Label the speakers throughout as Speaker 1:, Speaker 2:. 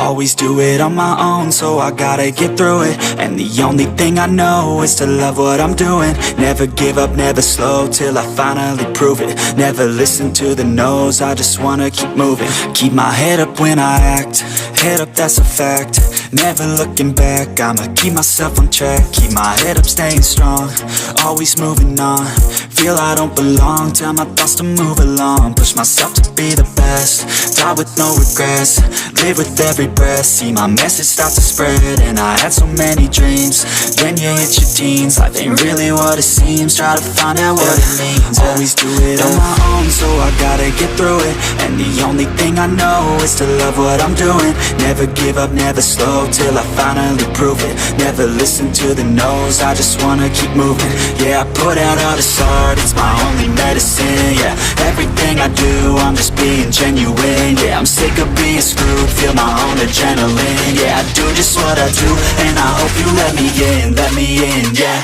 Speaker 1: always do it on my own, so I gotta get through it. And the only thing I know is to love what I'm doing. Never give up, never slow, till I finally prove it. Never listen to the no's, I just wanna keep moving. Keep my head up when I act, head up, that's a fact. Never looking back, I'ma keep myself on track. Keep my head up, staying strong, always moving on. Feel I don't belong, tell my thoughts to move along. Push myself to be the best, die with no regrets. Live with every breath, see my message start to spread. And I had so many dreams, then you hit your teens. Life ain't really what it seems, try to find out what it means. Always do it on my own, so I gotta get through it. And the only thing I know is to love what I'm doing. Never give up, never slow, till I finally prove it. Never listen to the no's, I just wanna keep moving. Yeah, I put out all this art, it's my only medicine. Yeah, everything I do, I'm just being genuine. Yeah, I'm sick of being screwed, feel my own adrenaline. Yeah, I do just what I do, and I hope you let me in, yeah.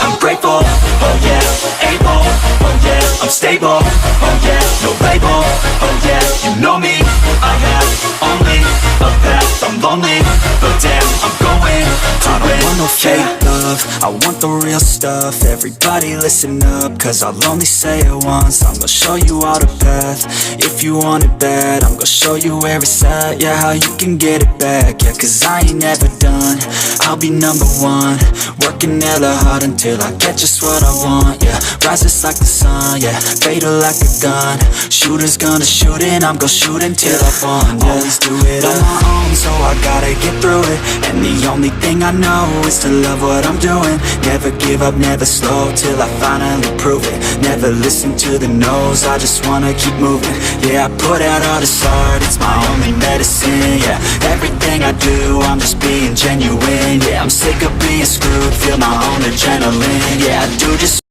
Speaker 1: I'm grateful, oh yeah, able, oh yeah, I'm stable, oh yeah, no label, oh yeah, you know me, I have only a path, I'm lonely, but damn, I'm going to win. I don't want no fake love, I want the real stuff. Everybody listen up, cause I'll only say it once. I'm gonna show you all the path, if you want it bad. I'm gonna show you where it's at, yeah, how you can get it back. Yeah, cause I ain't never done, I'll be number one. Working hella hard until I get just what I want, yeah. Rises like the sun, yeah, fatal like a gun. Shooters gonna shoot and I'm gonna shoot until I won, yeah. Always do it on my own, so I gotta get through it. And the only thing I know is to love what I'm doing. Never give up, never slow, till I finally prove it. Never listen to the no's, I just wanna keep moving. Yeah, I put out all this art, it's my only medicine. Yeah, everything I do, I'm just being genuine. Yeah, I'm sick of being screwed, feel my own adrenaline. Yeah, I do just